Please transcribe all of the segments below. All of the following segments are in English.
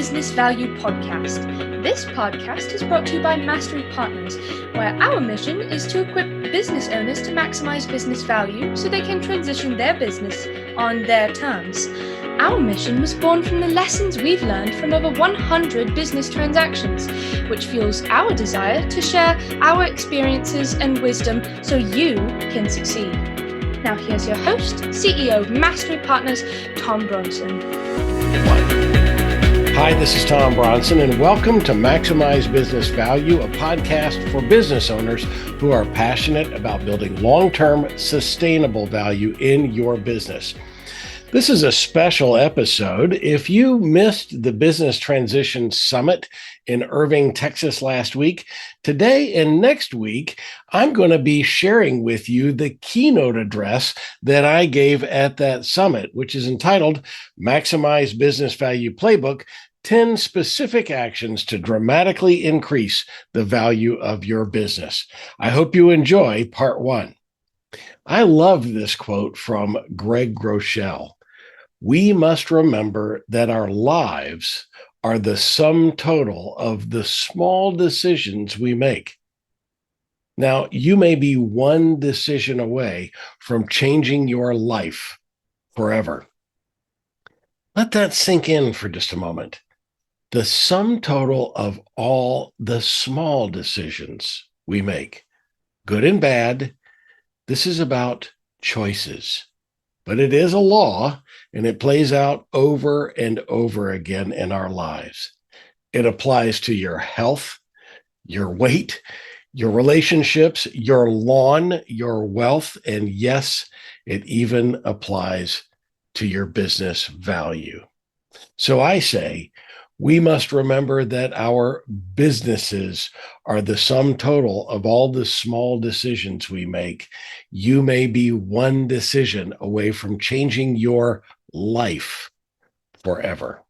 Business Value podcast. This podcast is brought to you by Mastery Partners, where our mission is to equip business owners to maximize business value so they can transition their business on their terms. Our mission was born from the lessons we've learned from over 100 business transactions, which fuels our desire to share our experiences and wisdom so you can succeed. Now here's your host, CEO of Mastery Partners, Tom Bronson. Hi, this is Tom Bronson, and welcome to Maximize Business Value, a podcast for business owners who are passionate about building long-term, sustainable value in your business. This is a special episode. If you missed the Business Transition Summit in Irving, Texas last week, today and next week, I'm going to be sharing with you the keynote address that I gave at that summit, which is entitled Maximize Business Value Playbook, 10 specific actions to dramatically increase the value of your business. I hope you enjoy part one. I love this quote from Greg Groeschel. We must remember that our lives are the sum total of the small decisions we make. Now, you may be one decision away from changing your life forever. Let that sink in for just a moment. The sum total of all the small decisions we make, good and bad, this is about choices. But it is a law, and it plays out over and over again in our lives. It applies to your health, your weight, your relationships, your lawn, your wealth, and yes, it even applies to your business value. So I say, we must remember that our businesses are the sum total of all the small decisions we make. You may be one decision away from changing your life forever.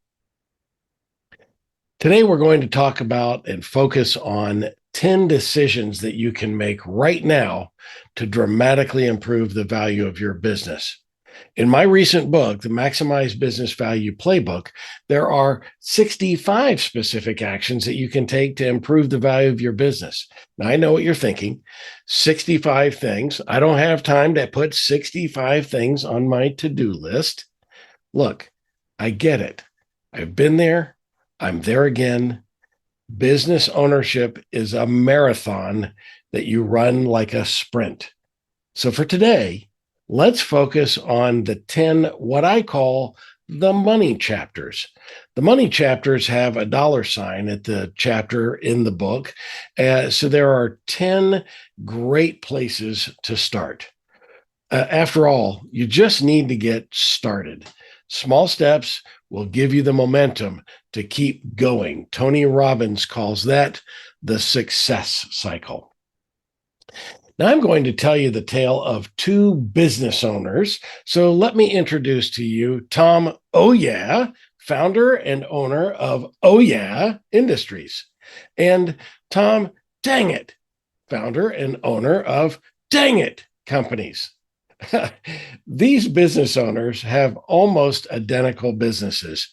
Today, we're going to talk about and focus on 10 decisions that you can make right now to dramatically improve the value of your business. In my recent book, the Maximize Business Value Playbook, there are 65 specific actions that you can take to improve the value of your business. Now, I know what you're thinking, 65 things. I don't have time to put 65 things on my to-do list. Look, I get it. I've been there. I'm there again. Business ownership is a marathon that you run like a sprint. So for today, let's focus on the 10, what I call the money chapters. The money chapters have a $ at the chapter in the book. So there are 10 great places to start. After all, you just need to get started. Small steps will give you the momentum to keep going. Tony Robbins calls that the success cycle. Now, I'm going to tell you the tale of two business owners. So let me introduce to you Tom Oh Yeah, founder and owner of Oh Yeah Industries, and Tom Dang It, founder and owner of Dang It Companies. These business owners have almost identical businesses.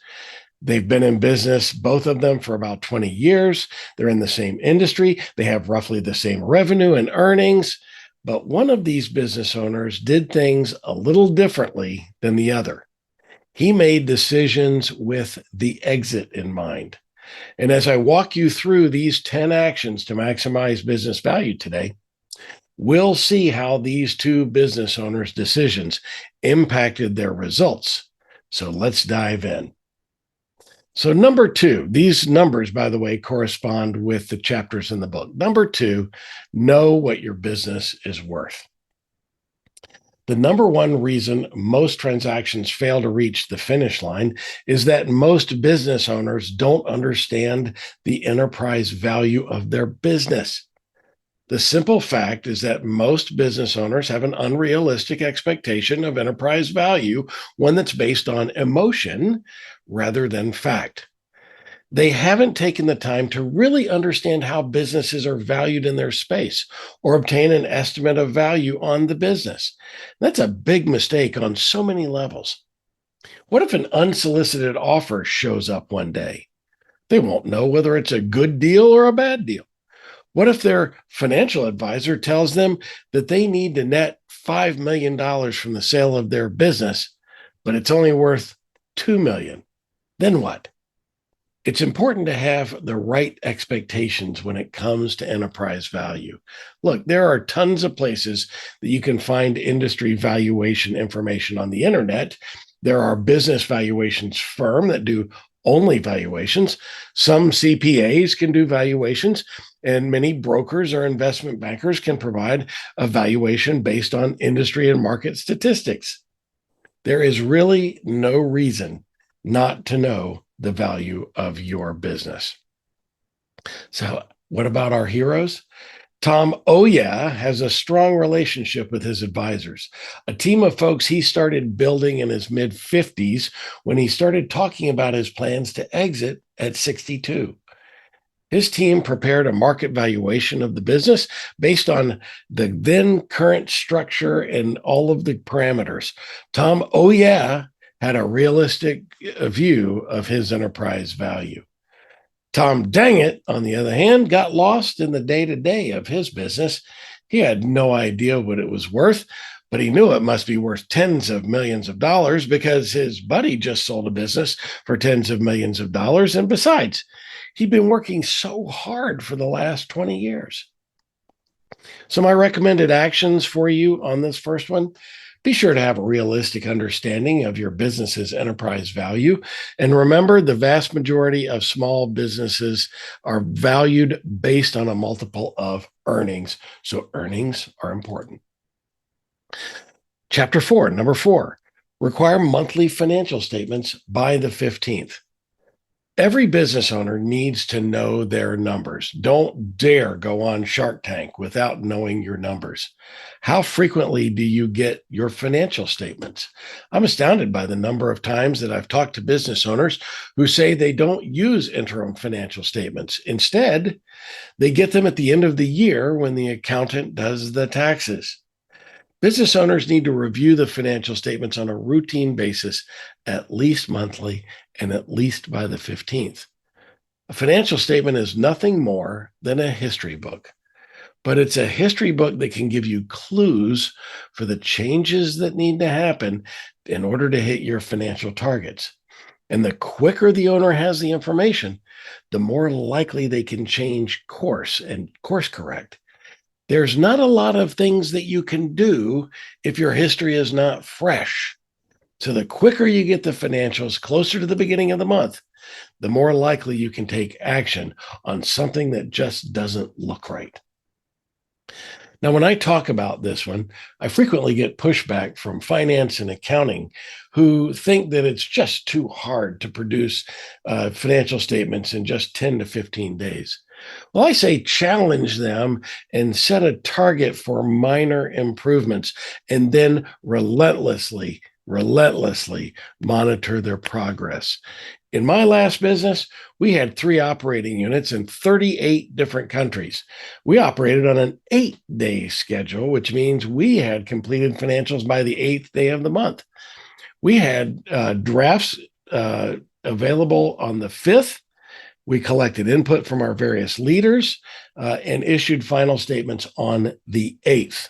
They've been in business, both of them, for about 20 years. They're in the same industry. They have roughly the same revenue and earnings. But one of these business owners did things a little differently than the other. He made decisions with the exit in mind. And as I walk you through these 10 actions to maximize business value today, we'll see how these two business owners' decisions impacted their results. So let's dive in. So number 2, these numbers, by the way, correspond with the chapters in the book. Number 2, know what your business is worth. The number one reason most transactions fail to reach the finish line is that most business owners don't understand the enterprise value of their business. The simple fact is that most business owners have an unrealistic expectation of enterprise value, one that's based on emotion rather than fact. They haven't taken the time to really understand how businesses are valued in their space or obtain an estimate of value on the business. That's a big mistake on so many levels. What if an unsolicited offer shows up one day? They won't know whether it's a good deal or a bad deal. What if their financial advisor tells them that they need to net $5 million from the sale of their business, but it's only worth $2 million? Then what? It's important to have the right expectations when it comes to enterprise value. Look, there are tons of places that you can find industry valuation information on the internet. There are business valuations firms that do only valuations. Some CPAs can do valuations, and many brokers or investment bankers can provide a valuation based on industry and market statistics. There is really no reason not to know the value of your business. So, what about our heroes? Tom, oh yeah, has a strong relationship with his advisors, a team of folks he started building in his mid 50s when he started talking about his plans to exit at 62. His team prepared a market valuation of the business based on the then current structure and all of the parameters. Tom, oh yeah, had a realistic view of his enterprise value. Tom Dang It, on the other hand, got lost in the day to day of his business. He had no idea what it was worth, but he knew it must be worth tens of millions of dollars because his buddy just sold a business for tens of millions of dollars. And besides, he'd been working so hard for the last 20 years. So, my recommended actions for you on this first one: be sure to have a realistic understanding of your business's enterprise value. And remember, the vast majority of small businesses are valued based on a multiple of earnings. So, earnings are important. Chapter 4, number 4, require monthly financial statements by the 15th. Every business owner needs to know their numbers. Don't dare go on Shark Tank without knowing your numbers. How frequently do you get your financial statements? I'm astounded by the number of times that I've talked to business owners who say they don't use interim financial statements. Instead, they get them at the end of the year when the accountant does the taxes. Business owners need to review the financial statements on a routine basis, at least monthly and at least by the 15th. A financial statement is nothing more than a history book, but it's a history book that can give you clues for the changes that need to happen in order to hit your financial targets. And the quicker the owner has the information, the more likely they can change course and course correct. There's not a lot of things that you can do if your history is not fresh. So the quicker you get the financials closer to the beginning of the month, the more likely you can take action on something that just doesn't look right. Now, when I talk about this one, I frequently get pushback from finance and accounting who think that it's just too hard to produce financial statements in just 10 to 15 days. Well, I say challenge them and set a target for minor improvements and then relentlessly monitor their progress. In my last business, we had 3 operating units in 38 different countries. We operated on an 8-day schedule, which means we had completed financials by the 8th day of the month. We had drafts available on the 5th. We collected input from our various leaders and issued final statements on the 8th.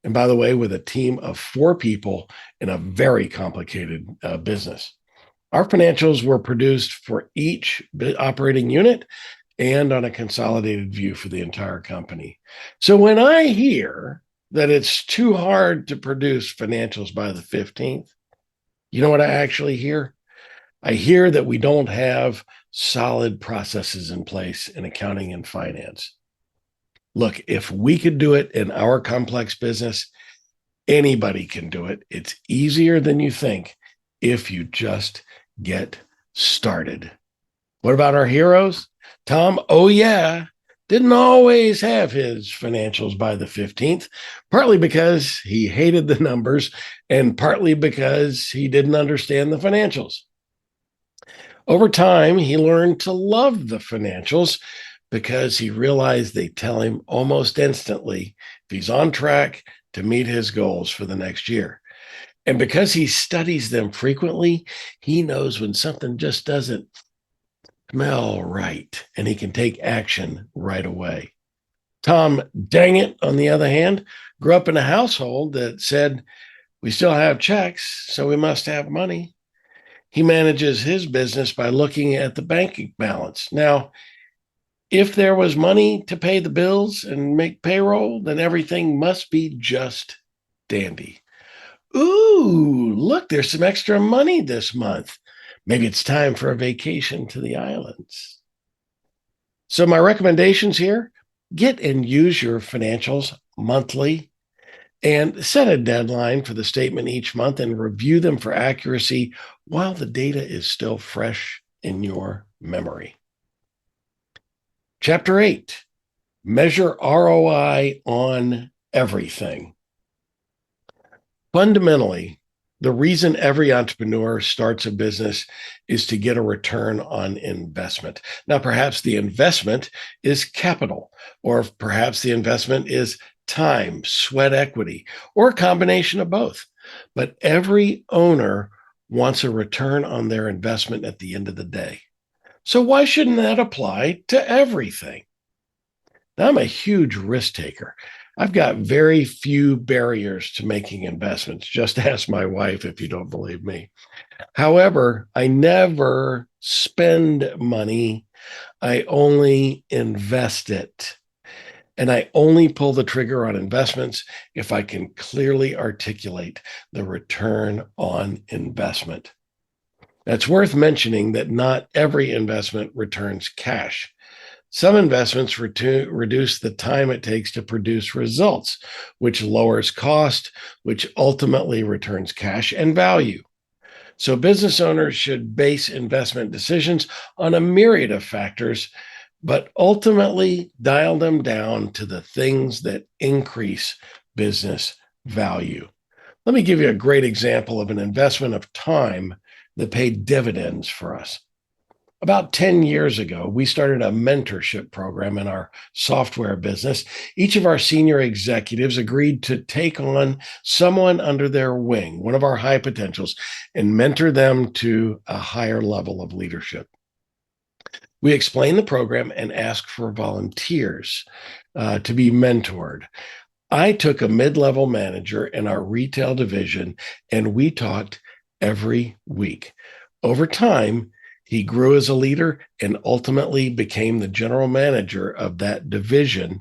And by the way, with a team of 4 people in a very complicated business. Our financials were produced for each operating unit and on a consolidated view for the entire company. So when I hear that it's too hard to produce financials by the 15th, you know what I actually hear? I hear that we don't have solid processes in place in accounting and finance. Look, if we could do it in our complex business, anybody can do it. It's easier than you think if you just get started. What about our heroes? Tom, oh yeah, didn't always have his financials by the 15th, partly because he hated the numbers and partly because he didn't understand the financials. Over time, he learned to love the financials because he realized they tell him almost instantly if he's on track to meet his goals for the next year. And because he studies them frequently, he knows when something just doesn't smell right, and he can take action right away. Tom Dang It, on the other hand, grew up in a household that said, we still have checks, so we must have money. He manages his business by looking at the bank balance. Now, if there was money to pay the bills and make payroll, then everything must be just dandy. Ooh, look, there's some extra money this month. Maybe it's time for a vacation to the islands. So, my recommendations here: get and use your financials monthly and set a deadline for the statement each month and review them for accuracy while the data is still fresh in your memory. Chapter 8: measure ROI on everything. Fundamentally, the reason every entrepreneur starts a business is to get a return on investment. Now, perhaps the investment is capital, or perhaps the investment is time, sweat equity, or a combination of both. But every owner wants a return on their investment at the end of the day. So why shouldn't that apply to everything? Now, I'm a huge risk taker. I've got very few barriers to making investments. Just ask my wife if you don't believe me. However, I never spend money. I only invest it. And I only pull the trigger on investments if I can clearly articulate the return on investment. It's worth mentioning that not every investment returns cash. Some investments reduce the time it takes to produce results, which lowers cost, which ultimately returns cash and value. So business owners should base investment decisions on a myriad of factors, but ultimately dial them down to the things that increase business value. Let me give you a great example of an investment of time that paid dividends for us. About 10 years ago, we started a mentorship program in our software business. Each of our senior executives agreed to take on someone under their wing, one of our high potentials, and mentor them to a higher level of leadership. We explained the program and asked for volunteers to be mentored. I took a mid-level manager in our retail division, and we talked every week. Over time, he grew as a leader and ultimately became the general manager of that division,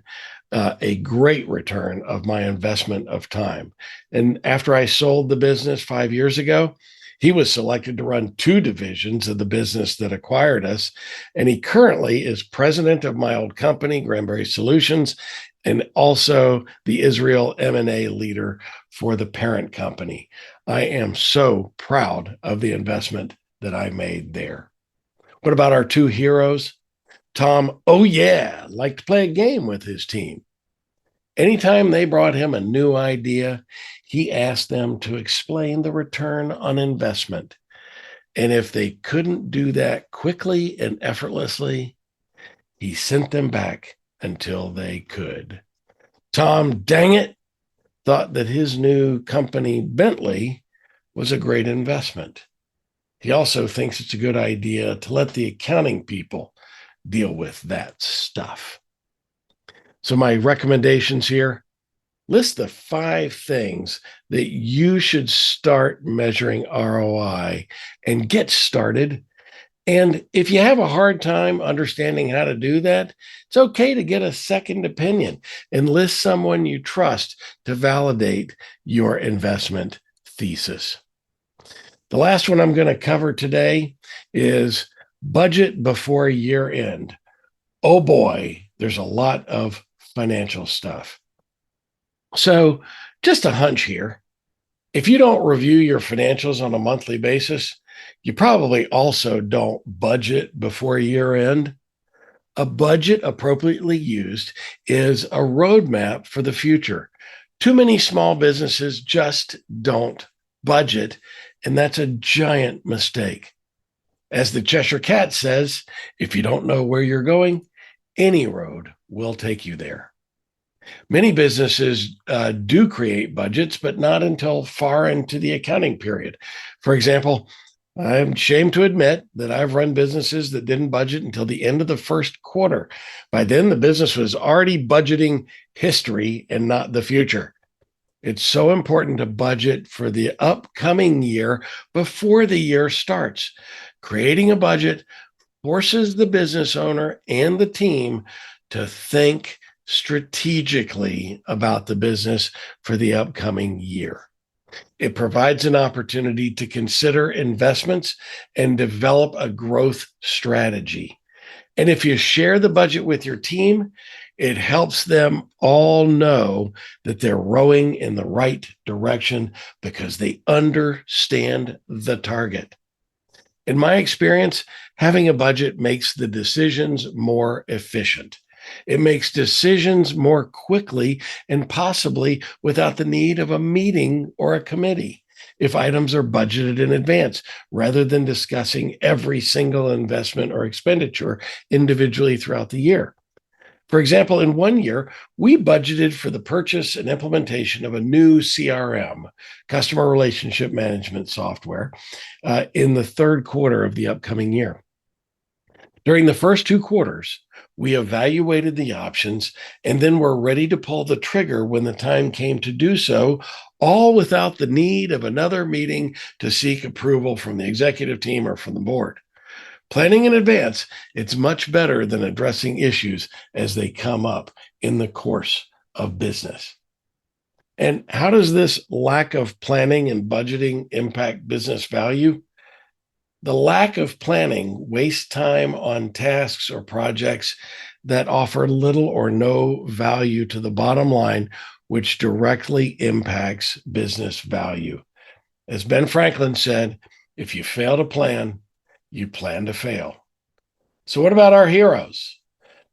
a great return of my investment of time. And after I sold the business 5 years ago, he was selected to run 2 divisions of the business that acquired us. And he currently is president of my old company, Granberry Solutions, and also the Israel M&A leader for the parent company. I am so proud of the investment that I made there. What about our 2 heroes? Tom, oh yeah, liked to play a game with his team. Anytime they brought him a new idea, he asked them to explain the return on investment. And if they couldn't do that quickly and effortlessly, he sent them back until they could. Tom Dang It thought that his new company, Bentley, was a great investment. He also thinks it's a good idea to let the accounting people deal with that stuff. So my recommendations here: list the 5 things that you should start measuring ROI and get started. And if you have a hard time understanding how to do that, it's okay to get a second opinion. Enlist someone you trust to validate your investment thesis. The last one I'm going to cover today is budget before year end. Oh boy, there's a lot of financial stuff. So, just a hunch here. If you don't review your financials on a monthly basis, you probably also don't budget before year end. A budget appropriately used is a roadmap for the future. Too many small businesses just don't budget, and that's a giant mistake. As the Cheshire Cat says, if you don't know where you're going, any road will take you there. Many businesses do create budgets, but not until far into the accounting period. For example, I'm ashamed to admit that I've run businesses that didn't budget until the end of the first quarter. By then, the business was already budgeting history and not the future. It's so important to budget for the upcoming year before the year starts. Creating a budget forces the business owner and the team to think strategically about the business for the upcoming year. It provides an opportunity to consider investments and develop a growth strategy. And if you share the budget with your team, it helps them all know that they're rowing in the right direction because they understand the target. In my experience, having a budget makes the decisions more efficient. It makes decisions more quickly and possibly without the need of a meeting or a committee if items are budgeted in advance, rather than discussing every single investment or expenditure individually throughout the year. For example, in one year, we budgeted for the purchase and implementation of a new CRM, customer relationship management software, in the third quarter of the upcoming year. During the first 2 quarters, we evaluated the options and then were ready to pull the trigger when the time came to do so, all without the need of another meeting to seek approval from the executive team or from the board. Planning in advance, it's much better than addressing issues as they come up in the course of business. And how does this lack of planning and budgeting impact business value? The lack of planning wastes time on tasks or projects that offer little or no value to the bottom line, which directly impacts business value. As Ben Franklin said, if you fail to plan, you plan to fail. So what about our heroes?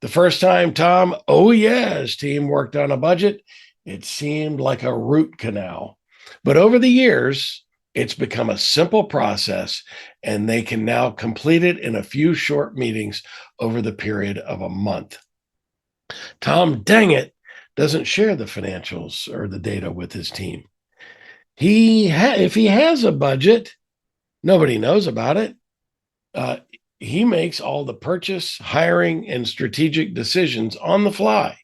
The first time Tom, oh yes, team worked on a budget, it seemed like a root canal. But over the years, it's become a simple process, and they can now complete it in a few short meetings over the period of a month. Tom, dang it, doesn't share the financials or the data with his team. If he has a budget, nobody knows about it. He makes all the purchase, hiring, and strategic decisions on the fly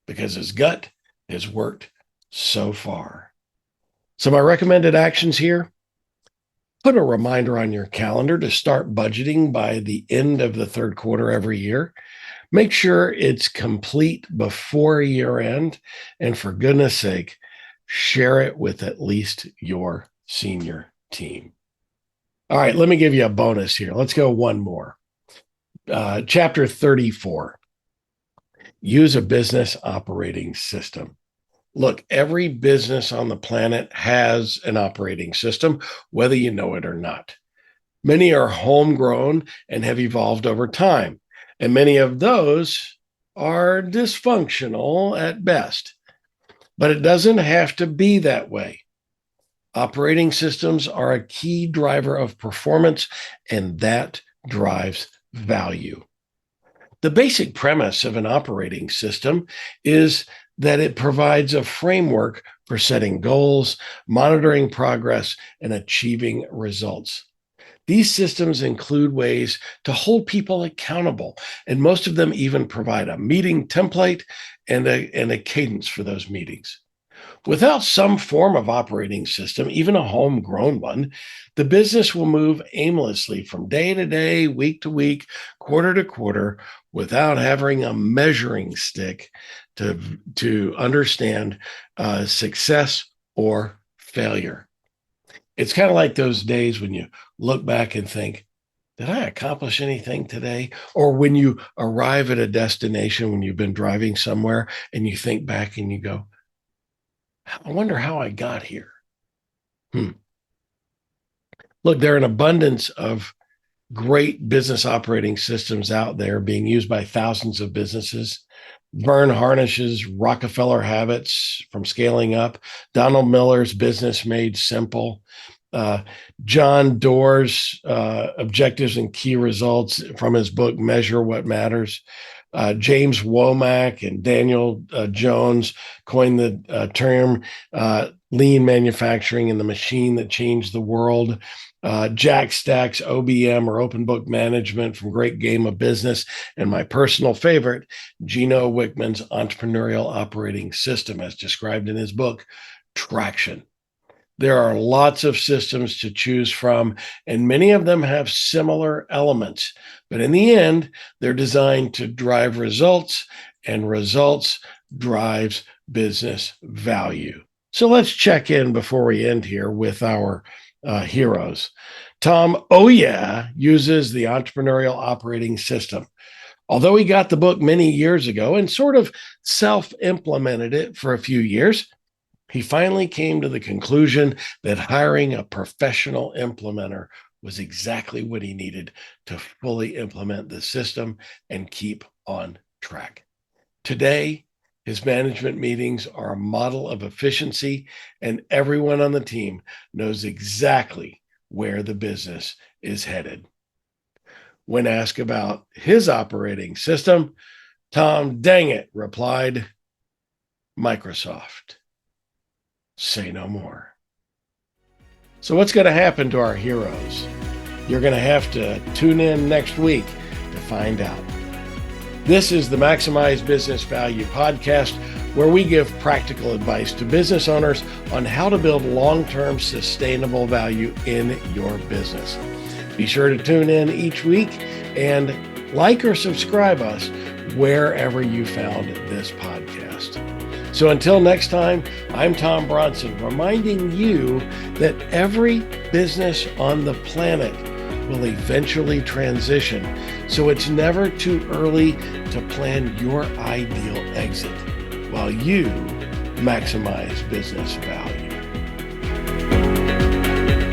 because his gut has worked so far. So my recommended actions here: put a reminder on your calendar to start budgeting by the end of the third quarter every year. Make sure it's complete before year end. And for goodness sake, share it with at least your senior team. All right, let me give you a bonus here. Let's go one more. Chapter 34, use a business operating system. Look, every business on the planet has an operating system, whether you know it or not. Many are homegrown and have evolved over time, and many of those are dysfunctional at best. But it doesn't have to be that way. Operating systems are a key driver of performance, and that drives value. The basic premise of an operating system is that it provides a framework for setting goals, monitoring progress, and achieving results. These systems include ways to hold people accountable, and most of them even provide a meeting template and a cadence for those meetings. Without some form of operating system, even a homegrown one, the business will move aimlessly from day to day, week to week, quarter to quarter, without having a measuring stick to understand success or failure. It's kind of like those days when you look back and think, did I accomplish anything today? Or when you arrive at a destination, when you've been driving somewhere and you think back and you go, I wonder how I got here. Look, there are an abundance of great business operating systems out there being used by thousands of businesses. Vern Harnish's Rockefeller Habits from Scaling Up, Donald Miller's Business Made Simple, John Doerr's objectives and key results from his book, Measure What Matters. James Womack and Daniel Jones coined the term lean manufacturing and the machine that changed the world. Jack Stack's OBM, or Open Book Management, from Great Game of Business, and my personal favorite, Gino Wickman's Entrepreneurial Operating System, as described in his book, Traction. There are lots of systems to choose from, and many of them have similar elements. But in the end, they're designed to drive results, and results drives business value. So let's check in before we end here with our heroes. Tom uses the Entrepreneurial Operating System. Although he got the book many years ago and sort of self-implemented it for a few years, he finally came to the conclusion that hiring a professional implementer was exactly what he needed to fully implement the system and keep on track. Today, his management meetings are a model of efficiency, and everyone on the team knows exactly where the business is headed. When asked about his operating system, Tom dang it replied, Microsoft. Say no more. So what's going to happen to our heroes? You're going to have to tune in next week to find out. This is the Maximize Business Value podcast, where we give practical advice to business owners on how to build long-term sustainable value in your business. Be sure to tune in each week and like or subscribe us wherever you found this podcast. So until next time, I'm Tom Bronson, reminding you that every business on the planet will eventually transition. So it's never too early to plan your ideal exit while you maximize business value.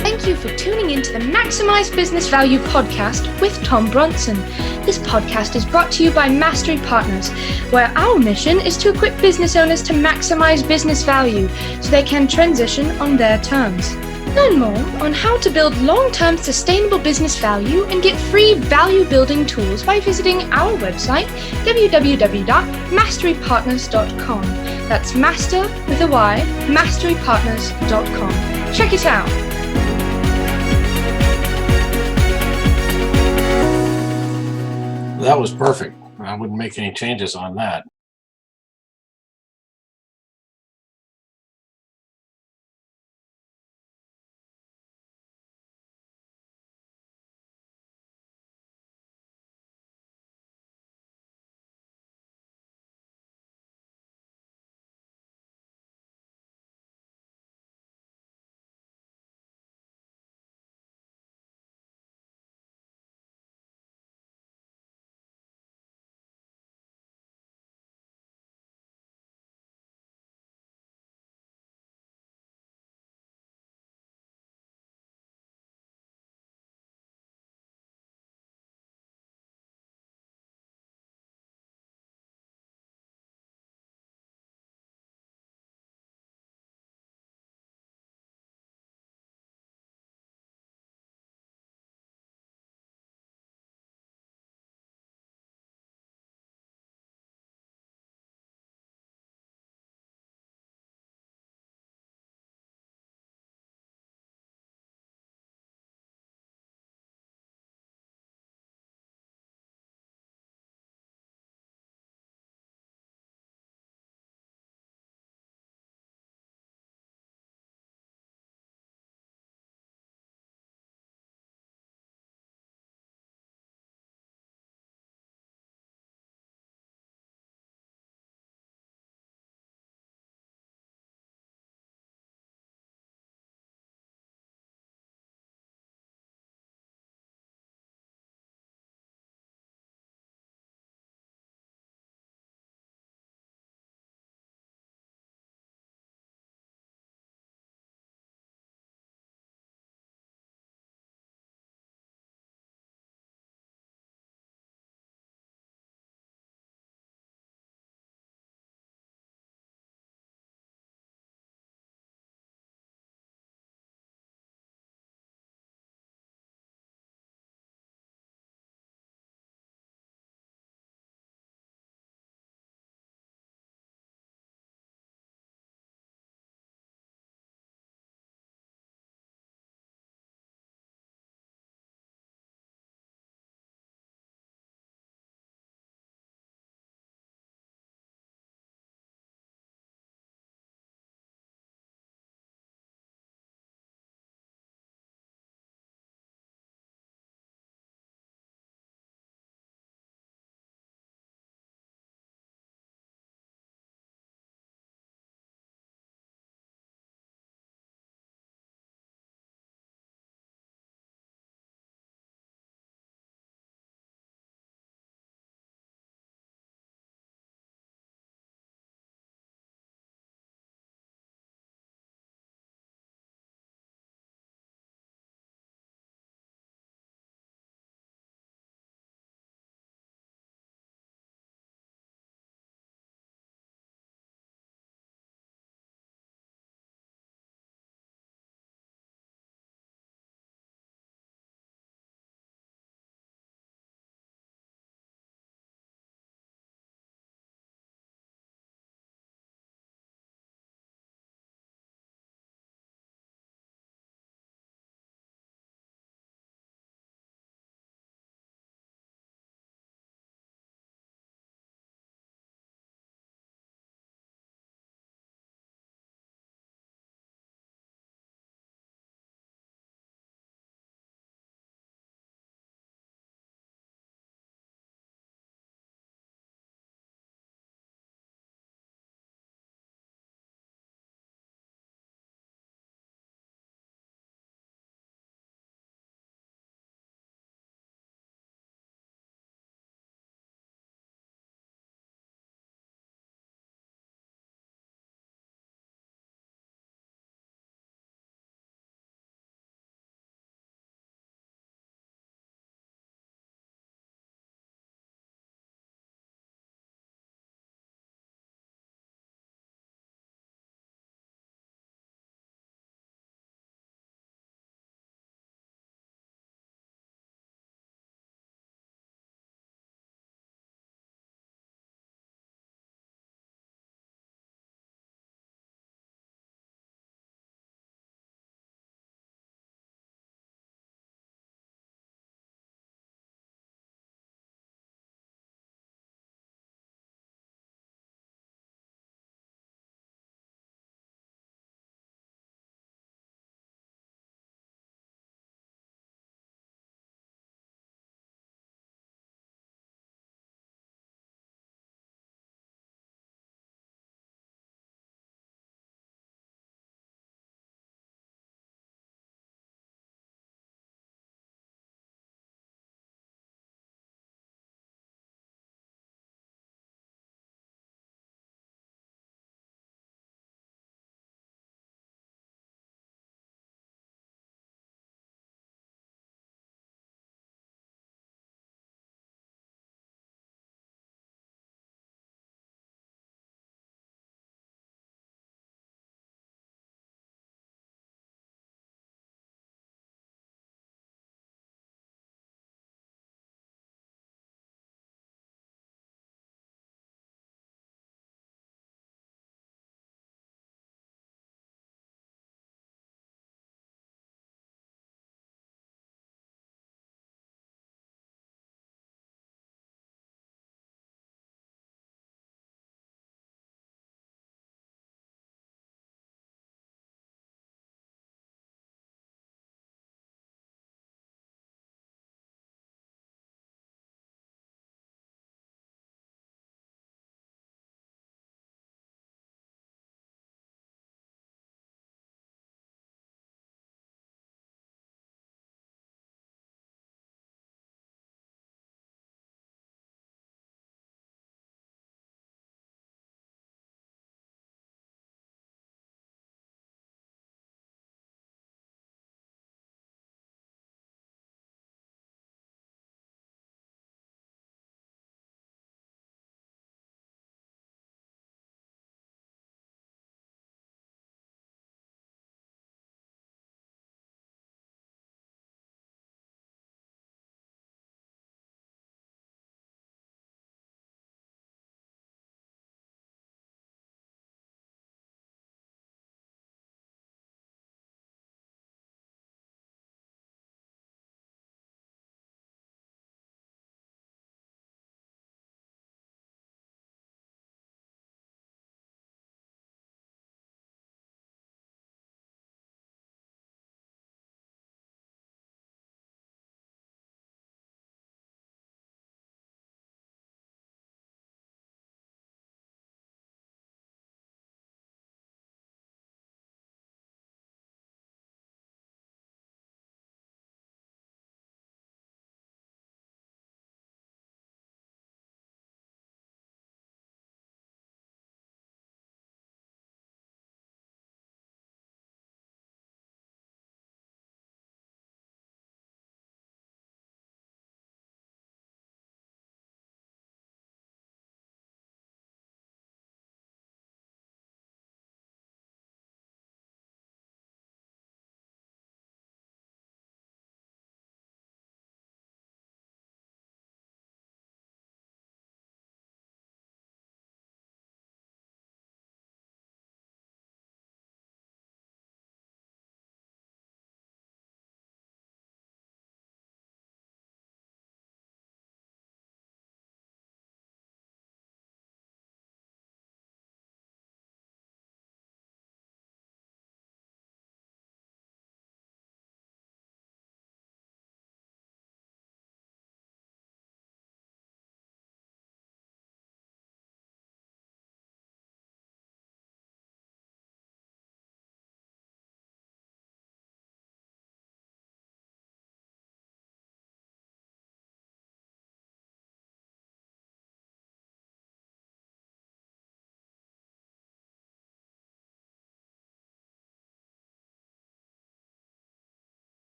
Thank you for tuning into the Maximize Business Value podcast with Tom Bronson. This podcast is brought to you by Mastery Partners, where our mission is to equip business owners to maximize business value so they can transition on their terms. Learn more on how to build long-term sustainable business value and get free value-building tools by visiting our website, www.masterypartners.com. That's master with a Y, masterypartners.com. Check it out. That was perfect. I wouldn't make any changes on that.